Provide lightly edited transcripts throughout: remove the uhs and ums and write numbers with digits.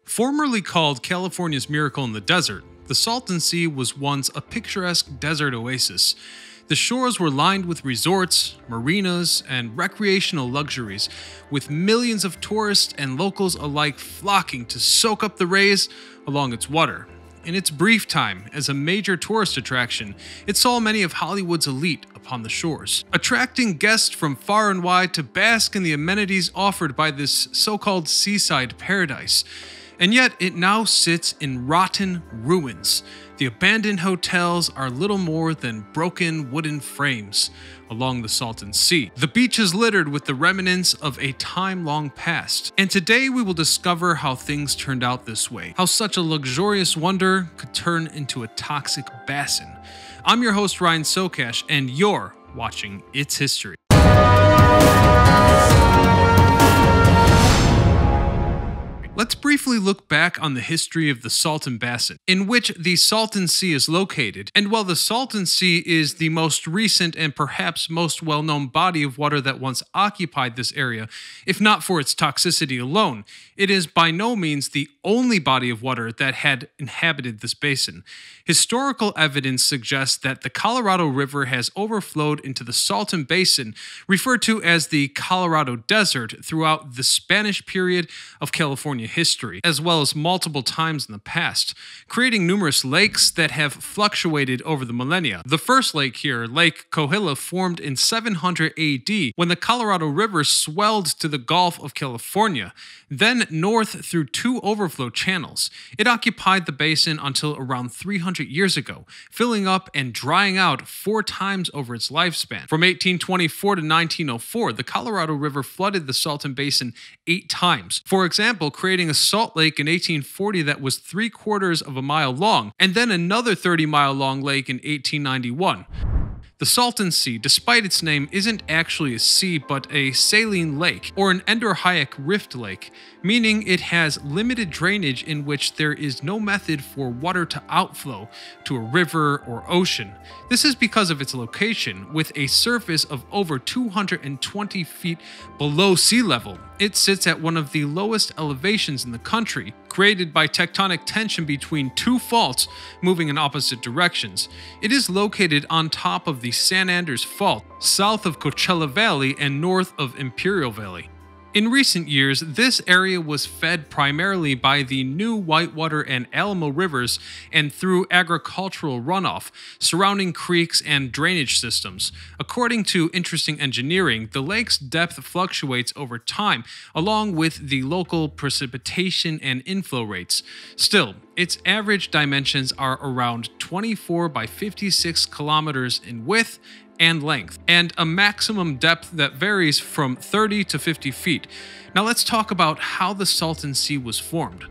Formerly called California's Miracle in the Desert, the Salton Sea was once a picturesque desert oasis. The shores were lined with resorts, marinas, and recreational luxuries, with millions of tourists and locals alike flocking to soak up the rays along its water. In its brief time as a major tourist attraction, it saw many of Hollywood's elite upon the shores, attracting guests from far and wide to bask in the amenities offered by this so-called seaside paradise. And yet, it now sits in rotten ruins. The abandoned hotels are little more than broken wooden frames along the Salton Sea. The beach is littered with the remnants of a time long past. And today we will discover how things turned out this way, how such a luxurious wonder could turn into a toxic basin. I'm your host Ryan Socash, and you're watching It's History. Let's briefly look back on the history of the Salton Basin, in which the Salton Sea is located. And while the Salton Sea is the most recent and perhaps most well-known body of water that once occupied this area, if not for its toxicity alone, it is by no means the only body of water that had inhabited this basin. Historical evidence suggests that the Colorado River has overflowed into the Salton Basin, referred to as the Colorado Desert, throughout the Spanish period of California history, as well as multiple times in the past, creating numerous lakes that have fluctuated over the millennia. The first lake here, Lake Coahuila, formed in 700 AD when the Colorado River swelled to the Gulf of California, then north through two overflow channels. It occupied the basin until around 300 years ago, filling up and drying out 4 times over its lifespan. From 1824 to 1904, the Colorado River flooded the Salton Basin 8 times. For example, creating a salt lake in 1840 that was 3/4 of a mile long, and then another 30-mile long lake in 1891. The Salton Sea, despite its name, isn't actually a sea but a saline lake, or an endorheic rift lake, meaning it has limited drainage in which there is no method for water to outflow to a river or ocean. This is because of its location, with a surface of over 220 feet below sea level. It sits at one of the lowest elevations in the country, created by tectonic tension between two faults moving in opposite directions. It is located on top of the San Andres Fault, south of Coachella Valley and north of Imperial Valley. In recent years, this area was fed primarily by the New Whitewater and Alamo rivers and through agricultural runoff, surrounding creeks and drainage systems. According to Interesting Engineering, the lake's depth fluctuates over time, along with the local precipitation and inflow rates. Still, its average dimensions are around 24 by 56 kilometers in width and length, and a maximum depth that varies from 30 to 50 feet. Now let's talk about how the Salton Sea was formed.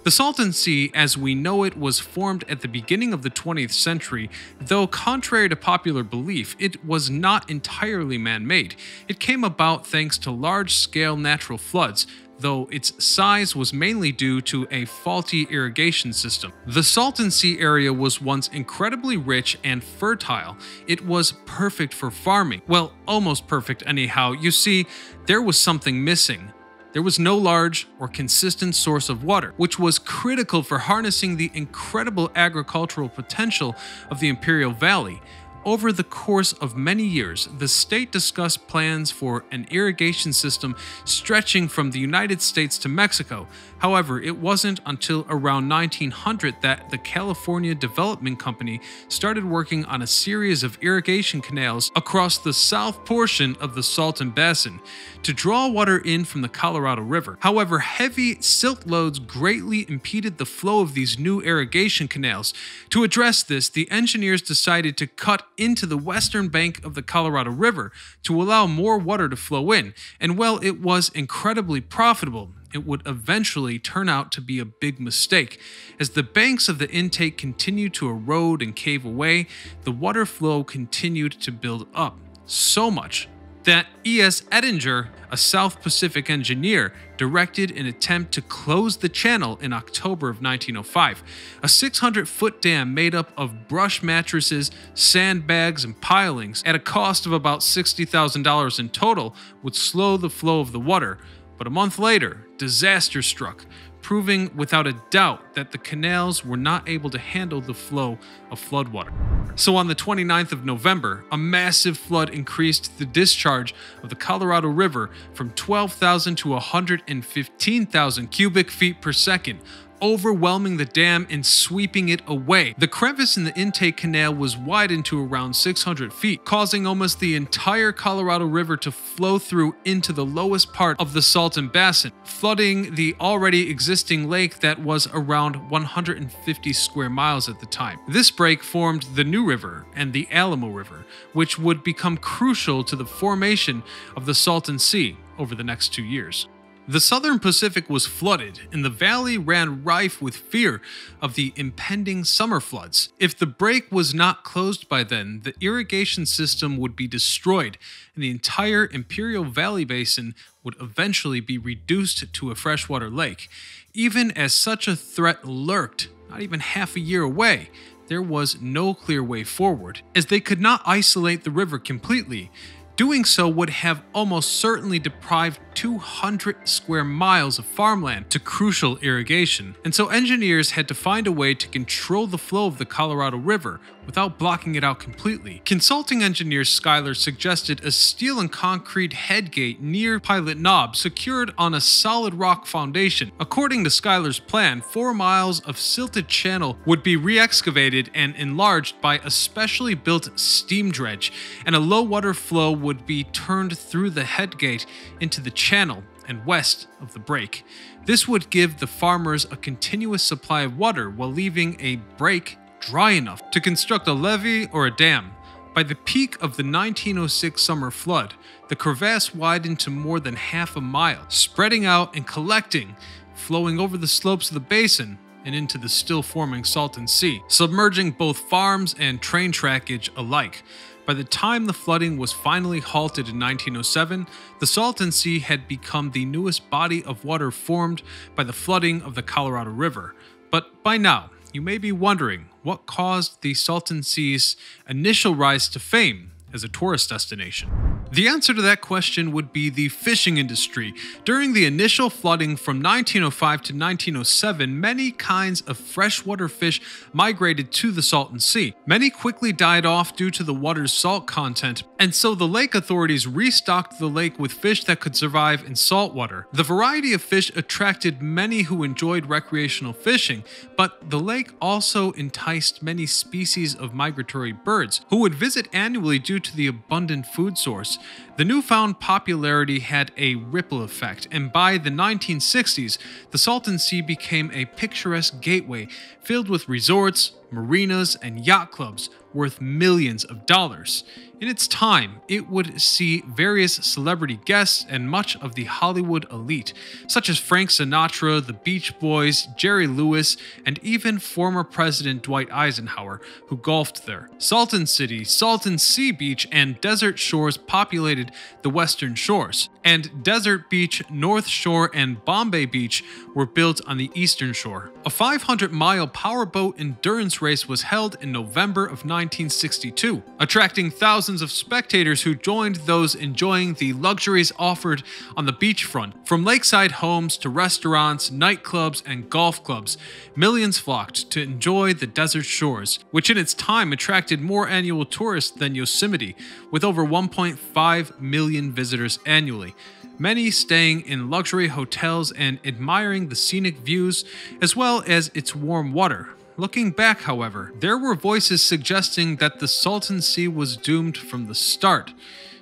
The Salton Sea, as we know it, was formed at the beginning of the 20th century, though contrary to popular belief, it was not entirely man-made. It came about thanks to large-scale natural floods, though its size was mainly due to a faulty irrigation system. The Salton Sea area was once incredibly rich and fertile. It was perfect for farming. Well, almost perfect anyhow. You see, there was something missing. There was no large or consistent source of water, which was critical for harnessing the incredible agricultural potential of the Imperial Valley. Over the course of many years, the state discussed plans for an irrigation system stretching from the United States to Mexico. However, it wasn't until around 1900 that the California Development Company started working on a series of irrigation canals across the south portion of the Salton Basin to draw water in from the Colorado River. However, heavy silt loads greatly impeded the flow of these new irrigation canals. To address this, the engineers decided to cut into the western bank of the Colorado River to allow more water to flow in, and while it was incredibly profitable, it would eventually turn out to be a big mistake. As the banks of the intake continued to erode and cave away, the water flow continued to build up, so much that E.S. Ettinger, a South Pacific engineer, directed an attempt to close the channel in October of 1905. A 600-foot dam made up of brush mattresses, sandbags, and pilings, at a cost of about $60,000 in total, would slow the flow of the water. But a month later, disaster struck. proving without a doubt that the canals were not able to handle the flow of floodwater. So on the 29th of November, a massive flood increased the discharge of the Colorado River from 12,000 to 115,000 cubic feet per second, overwhelming the dam and sweeping it away. The crevice in the intake canal was widened to around 600 feet, causing almost the entire Colorado River to flow through into the lowest part of the Salton Basin, flooding the already existing lake that was around 150 square miles at the time. This break formed the New River and the Alamo River, which would become crucial to the formation of the Salton Sea over the next 2 years. The southern Pacific was flooded, and the valley ran rife with fear of the impending summer floods. If the break was not closed by then, the irrigation system would be destroyed, and the entire Imperial Valley Basin would eventually be reduced to a freshwater lake. Even as such a threat lurked, not even half a year away, there was no clear way forward, as they could not isolate the river completely. Doing so would have almost certainly deprived 200 square miles of farmland to crucial irrigation, and so engineers had to find a way to control the flow of the Colorado River without blocking it out completely. Consulting engineer Schuyler suggested a steel and concrete headgate near Pilot Knob secured on a solid rock foundation. According to Schuyler's plan, 4 miles of silted channel would be re-excavated and enlarged by a specially built steam dredge, and a low water flow would be turned through the headgate into the channel and west of the break. This would give the farmers a continuous supply of water while leaving a break dry enough to construct a levee or a dam. By the peak of the 1906 summer flood, the crevasse widened to more than half a mile, spreading out and collecting, flowing over the slopes of the basin and into the still forming Salton Sea, submerging both farms and train trackage alike. By the time the flooding was finally halted in 1907, the Salton Sea had become the newest body of water formed by the flooding of the Colorado River. But by now, you may be wondering what caused the Salton Sea's initial rise to fame as a tourist destination. The answer to that question would be the fishing industry. During the initial flooding from 1905 to 1907, many kinds of freshwater fish migrated to the Salton Sea. Many quickly died off due to the water's salt content, and so the lake authorities restocked the lake with fish that could survive in salt water. The variety of fish attracted many who enjoyed recreational fishing, but the lake also enticed many species of migratory birds who would visit annually due to the abundant food source. The newfound popularity had a ripple effect, and by the 1960s, the Salton Sea became a picturesque gateway filled with resorts, marinas, and yacht clubs worth millions of dollars. In its time, it would see various celebrity guests and much of the Hollywood elite, such as Frank Sinatra, the Beach Boys, Jerry Lewis, and even former President Dwight Eisenhower, who golfed there. Salton City, Salton Sea Beach, and Desert Shores populated the western shores, and Desert Beach, North Shore, and Bombay Beach were built on the eastern shore. A 500-mile powerboat endurance race was held in November of 1962, attracting thousands of spectators who joined those enjoying the luxuries offered on the beachfront. From lakeside homes to restaurants, nightclubs, and golf clubs, millions flocked to enjoy the desert shores, which in its time attracted more annual tourists than Yosemite, with over 1.5 million visitors annually, many staying in luxury hotels and admiring the scenic views as well as its warm water. Looking back, however, there were voices suggesting that the Salton Sea was doomed from the start,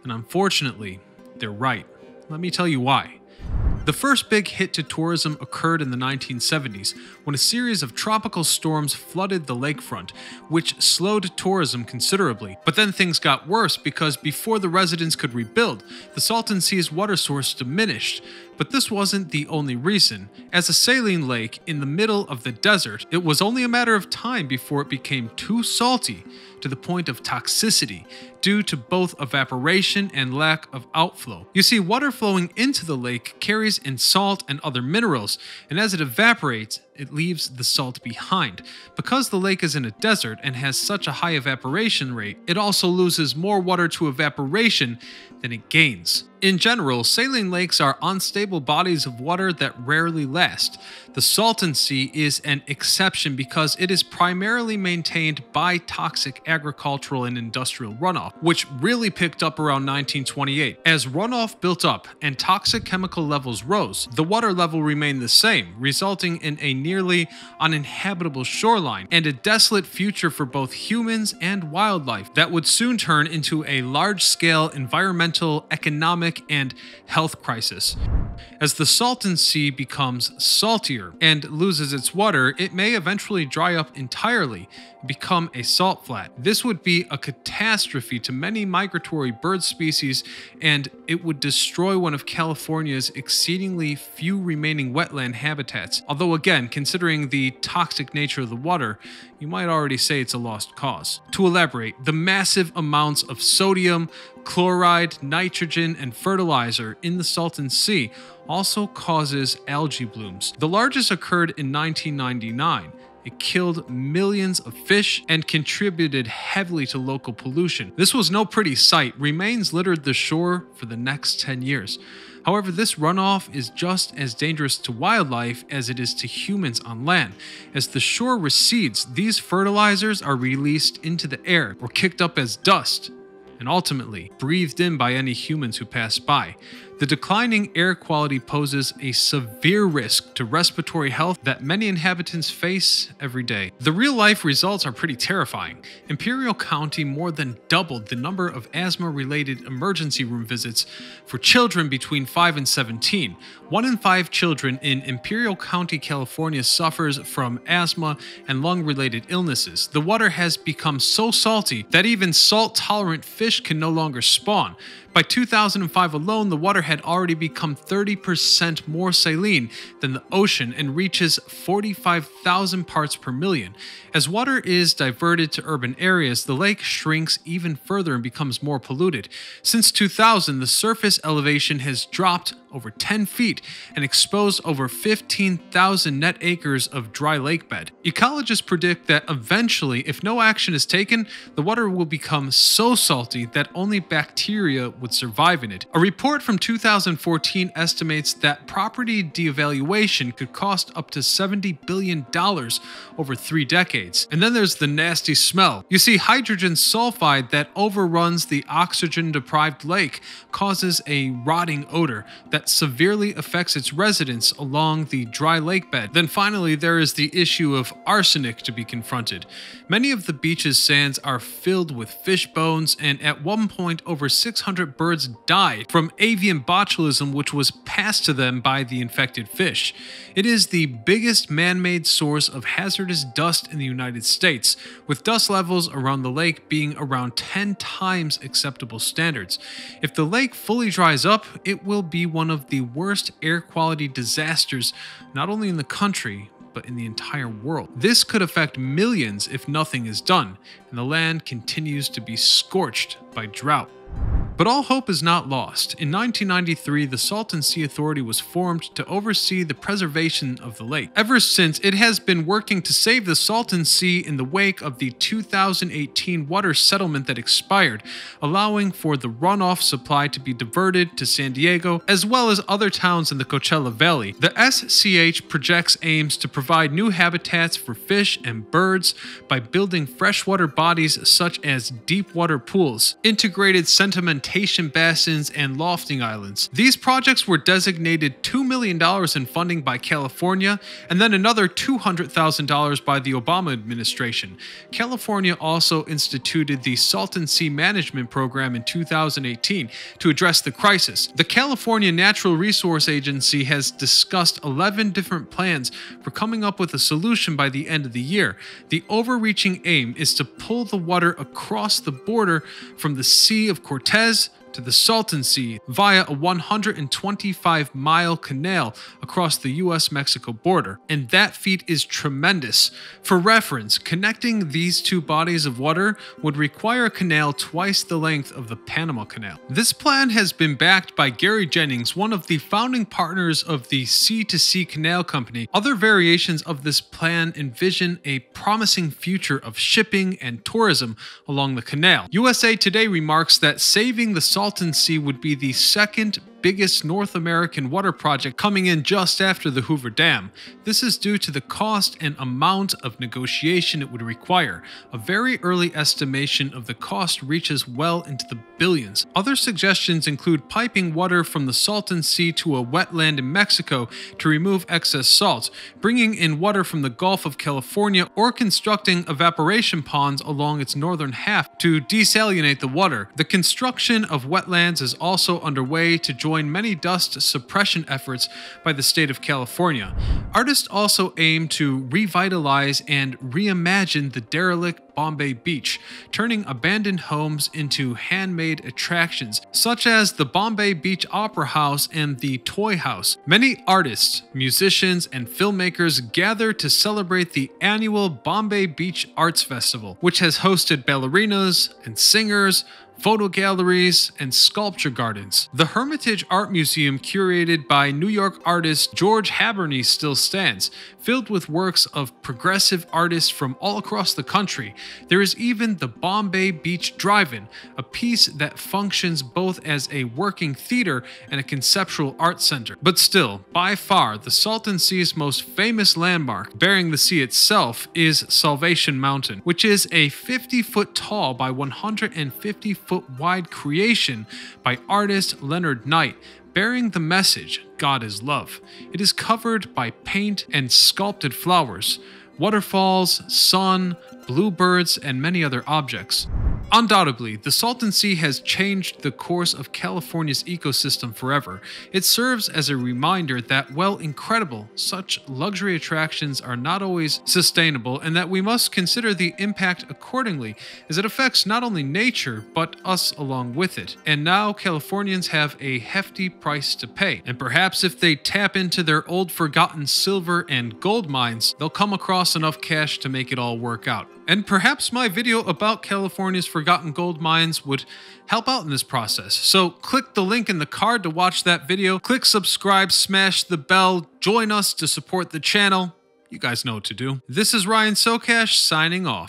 and unfortunately, they're right. Let me tell you why. The first big hit to tourism occurred in the 1970s, when a series of tropical storms flooded the lakefront, which slowed tourism considerably. But then things got worse because before the residents could rebuild, the Salton Sea's water source diminished. But this wasn't the only reason. As a saline lake in the middle of the desert, it was only a matter of time before it became too salty to the point of toxicity due to both evaporation and lack of outflow. You see, water flowing into the lake carries in salt and other minerals, and as it evaporates, it leaves the salt behind. Because the lake is in a desert and has such a high evaporation rate, it also loses more water to evaporation than it gains. In general, saline lakes are unstable bodies of water that rarely last. The Salton Sea is an exception because it is primarily maintained by toxic agricultural and industrial runoff, which really picked up around 1928. As runoff built up and toxic chemical levels rose, the water level remained the same, resulting in a nearly uninhabitable shoreline and a desolate future for both humans and wildlife that would soon turn into a large-scale environmental, economic, and health crisis. As the Salton Sea becomes saltier and loses its water, it may eventually dry up entirely and become a salt flat. This would be a catastrophe to many migratory bird species, and it would destroy one of California's exceedingly few remaining wetland habitats. Although again, considering the toxic nature of the water, you might already say it's a lost cause. To elaborate, the massive amounts of sodium, chloride, nitrogen, and fertilizer in the Salton Sea also causes algae blooms. The largest occurred in 1999. It killed millions of fish and contributed heavily to local pollution. This was no pretty sight. Remains littered the shore for the next 10 years. However, this runoff is just as dangerous to wildlife as it is to humans on land. As the shore recedes, these fertilizers are released into the air or kicked up as dust, and ultimately breathed in by any humans who pass by. The declining air quality poses a severe risk to respiratory health that many inhabitants face every day. The real-life results are pretty terrifying. Imperial County more than doubled the number of asthma-related emergency room visits for children between 5 and 17. 1 in 5 children in Imperial County, California suffers from asthma and lung-related illnesses. The water has become so salty that even salt-tolerant fish can no longer spawn. By 2005 alone, the water had already become 30% more saline than the ocean and reaches 45,000 parts per million. As water is diverted to urban areas, the lake shrinks even further and becomes more polluted. Since 2000, the surface elevation has dropped over 10 feet and exposed over 15,000 net acres of dry lake bed. Ecologists predict that eventually, if no action is taken, the water will become so salty that only bacteria would survive in it. A report from 2014 estimates that property devaluation could cost up to $70 billion over 3 decades. And then there's the nasty smell. You see, hydrogen sulfide that overruns the oxygen-deprived lake causes a rotting odor that severely affects its residents along the dry lake bed. Then finally, there is the issue of arsenic to be confronted. Many of the beach's sands are filled with fish bones, and at one point over 600 birds died from avian botulism, which was passed to them by the infected fish. It is the biggest man-made source of hazardous dust in the United States, with dust levels around the lake being around 10 times acceptable standards. If the lake fully dries up, it will be one of the worst air quality disasters, not only in the country, but in the entire world. This could affect millions if nothing is done, and the land continues to be scorched by drought. But all hope is not lost. In 1993, the Salton Sea Authority was formed to oversee the preservation of the lake. Ever since, it has been working to save the Salton Sea in the wake of the 2018 water settlement that expired, allowing for the runoff supply to be diverted to San Diego, as well as other towns in the Coachella Valley. The SCH projects aims to provide new habitats for fish and birds by building freshwater bodies such as deep water pools, integrated sedimentation basins, and lofting islands. These projects were designated $2 million in funding by California, and then another $200,000 by the Obama administration. California also instituted the Salton Sea Management Program in 2018 to address the crisis. The California Natural Resource Agency has discussed 11 different plans for coming up with a solution by the end of the year. The overreaching aim is to pull the water across the border from the Sea of Cortez to the Salton Sea via a 125-mile canal across the US-Mexico border, and that feat is tremendous. For reference, connecting these two bodies of water would require a canal twice the length of the Panama Canal. This plan has been backed by Gary Jennings, one of the founding partners of the Sea-to-Sea Canal Company. Other variations of this plan envision a promising future of shipping and tourism along the canal. USA Today remarks that saving the Salton Sea would be the second biggest North American water project, coming in just after the Hoover Dam. This is due to the cost and amount of negotiation it would require. A very early estimation of the cost reaches well into the billions. Other suggestions include piping water from the Salton Sea to a wetland in Mexico to remove excess salt, bringing in water from the Gulf of California, or constructing evaporation ponds along its northern half to desalinate the water. The construction of wetlands is also underway to join many dust suppression efforts by the state of California. Artists also aim to revitalize and reimagine the derelict Bombay Beach, turning abandoned homes into handmade attractions, such as the Bombay Beach Opera House and the Toy House. Many artists, musicians, and filmmakers gather to celebrate the annual Bombay Beach Arts Festival, which has hosted ballerinas and singers, photo galleries, and sculpture gardens. The Hermitage Art Museum, curated by New York artist George Haberney, still stands, filled with works of progressive artists from all across the country. There is even the Bombay Beach Drive-In, a piece that functions both as a working theater and a conceptual art center. But still, by far, the Salton Sea's most famous landmark, bearing the sea itself, is Salvation Mountain, which is a 50-foot tall by 150-foot wide creation by artist Leonard Knight, bearing the message, God is love. It is covered by paint and sculpted flowers, waterfalls, sun, bluebirds, and many other objects. Undoubtedly, the Salton Sea has changed the course of California's ecosystem forever. It serves as a reminder that, while incredible, such luxury attractions are not always sustainable, and that we must consider the impact accordingly, as it affects not only nature, but us along with it. And now Californians have a hefty price to pay, and perhaps if they tap into their old forgotten silver and gold mines, they'll come across enough cash to make it all work out. And perhaps my video about California's forgotten gold mines would help out in this process. So click the link in the card to watch that video. Click subscribe, smash the bell, join us to support the channel. You guys know what to do. This is Ryan Socash signing off.